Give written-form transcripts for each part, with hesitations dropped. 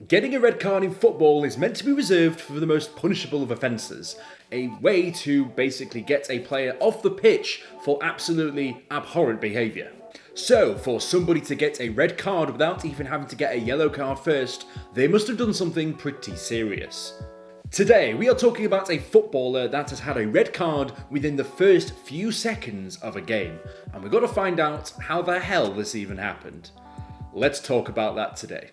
Getting a red card in football is meant to be reserved for the most punishable of offences, a way to basically get a player off the pitch for absolutely abhorrent behaviour. So, for somebody to get a red card without even having to get a yellow card first, they must have done something pretty serious. Today, we are talking about a footballer that has had a red card within the first few seconds of a game, and we've got to find out how the hell this even happened. Let's talk about that today.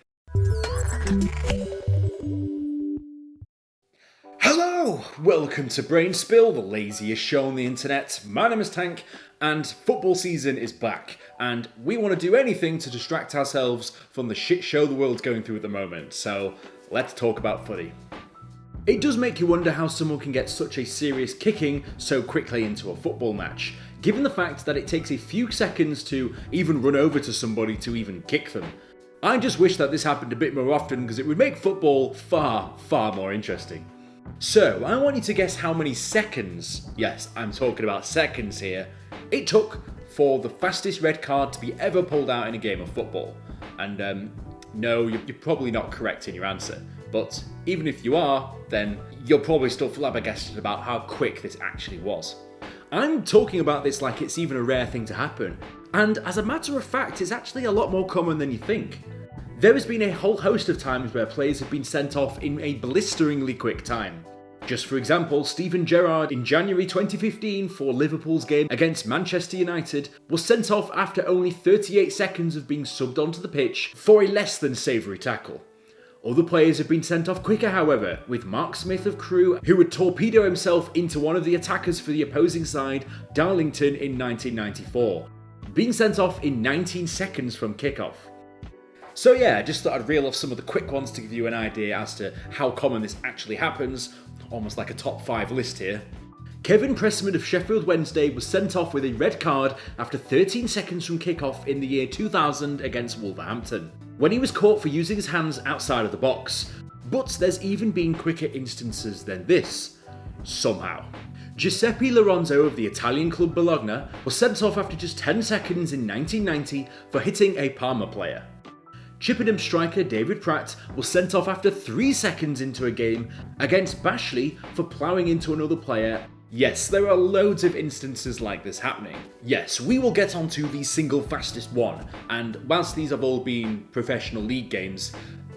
Hello! Welcome to Brain Spill, the laziest show on the internet. My name is Tank, and football season is back, and we want to do anything to distract ourselves from the shit show the world's going through at the moment, so let's talk about footy. It does make you wonder how someone can get such a serious kicking so quickly into a football match, given the fact that it takes a few seconds to even run over to somebody to even kick them. I just wish that this happened a bit more often because it would make football far more interesting. So, I want you to guess how many seconds, yes, I'm talking about seconds here, it took for the fastest red card to be ever pulled out in a game of football. And no, you're probably not correct in your answer. But even if you are, then you're probably still flabbergasted about how quick this actually was. I'm talking about this like it's even a rare thing to happen. And as a matter of fact, it's actually a lot more common than you think. There has been a whole host of times where players have been sent off in a blisteringly quick time. Just for example, Steven Gerrard in January 2015 for Liverpool's game against Manchester United was sent off after only 38 seconds of being subbed onto the pitch for a less than savoury tackle. Other players have been sent off quicker, however, with Mark Smith of Crewe, who would torpedo himself into one of the attackers for the opposing side, Darlington, in 1994, being sent off in 19 seconds from kickoff. So yeah, I just thought I'd reel off some of the quick ones to give you an idea as to how common this actually happens, almost like a top 5 list here. Kevin Pressman of Sheffield Wednesday was sent off with a red card after 13 seconds from kickoff in the year 2000 against Wolverhampton, when he was caught for using his hands outside of the box. But there's even been quicker instances than this, somehow. Giuseppe Lorenzo of the Italian club Bologna was sent off after just 10 seconds in 1990 for hitting a Parma player. Chippenham striker David Pratt was sent off after 3 seconds into a game against Bashley for ploughing into another player. Yes, there are loads of instances like this happening. Yes, we will get onto the single fastest one, and whilst these have all been professional league games,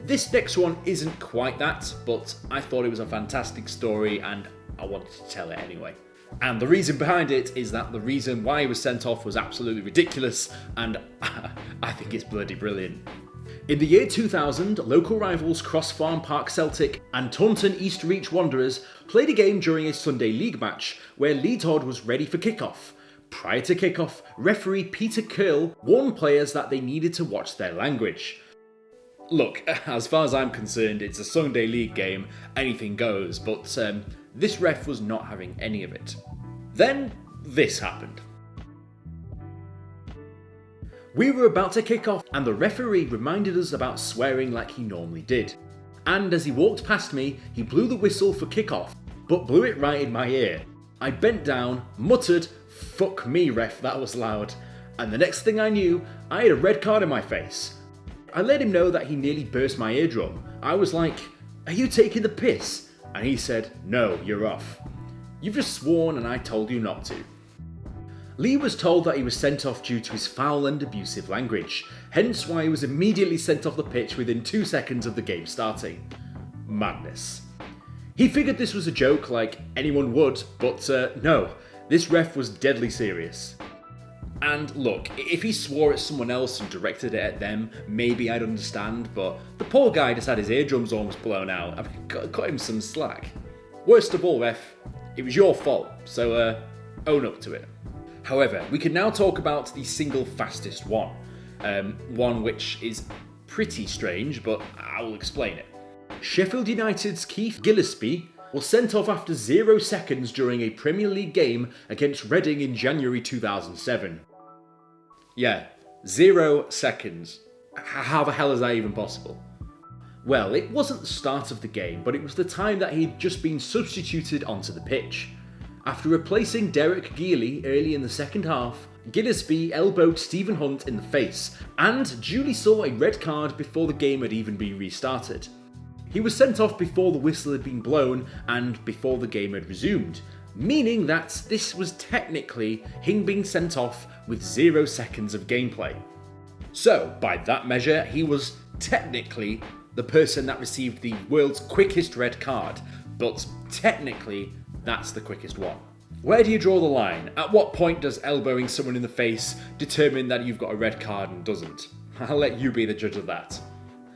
this next one isn't quite that, but I thought it was a fantastic story and I wanted to tell it anyway. And the reason behind it is that the reason why he was sent off was absolutely ridiculous, and I think it's bloody brilliant. In the year 2000, local rivals Cross Farm Park Celtic and Taunton East Reach Wanderers played a game during a Sunday league match where Lee Todd was ready for kickoff. Prior to kickoff, referee Peter Curl warned players that they needed to watch their language. Look, as far as I'm concerned, it's a Sunday league game, anything goes, but this ref was not having any of it. Then, this happened. We were about to kick off and the referee reminded us about swearing like he normally did. And as he walked past me, he blew the whistle for kickoff, but blew it right in my ear. I bent down, muttered, "Fuck me, ref, that was loud." And the next thing I knew, I had a red card in my face. I let him know that he nearly burst my eardrum. I was like, "Are you taking the piss?" And he said, "No, you're off. You've just sworn and I told you not to." Lee was told that he was sent off due to his foul and abusive language, hence why he was immediately sent off the pitch within 2 seconds of the game starting. Madness. He figured this was a joke like anyone would, but no, this ref was deadly serious. And look, if he swore at someone else and directed it at them, maybe I'd understand, but the poor guy just had his eardrums almost blown out. I mean, cut him some slack. Worst of all, ref, it was your fault, so own up to it. However, we can now talk about the single fastest one. One which is pretty strange, but I will explain it. Sheffield United's Keith Gillespie was sent off after 0 seconds during a Premier League game against Reading in January 2007. Yeah, 0 seconds. How the hell is that even possible? Well, it wasn't the start of the game, but it was the time that he'd just been substituted onto the pitch. After replacing Derek Geely early in the second half, Gillespie elbowed Stephen Hunt in the face and duly saw a red card before the game had even been restarted. He was sent off before the whistle had been blown and before the game had resumed, meaning that this was technically him being sent off with 0 seconds of gameplay. So, by that measure, he was technically the person that received the world's quickest red card, but technically, that's the quickest one. Where do you draw the line? At what point does elbowing someone in the face determine that you've got a red card and doesn't? I'll let you be the judge of that.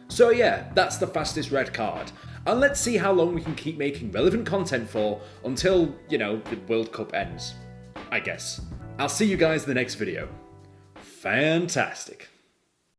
So yeah, that's the fastest red card. And let's see how long we can keep making relevant content for until, the World Cup ends. I guess. I'll see you guys in the next video. Fantastic.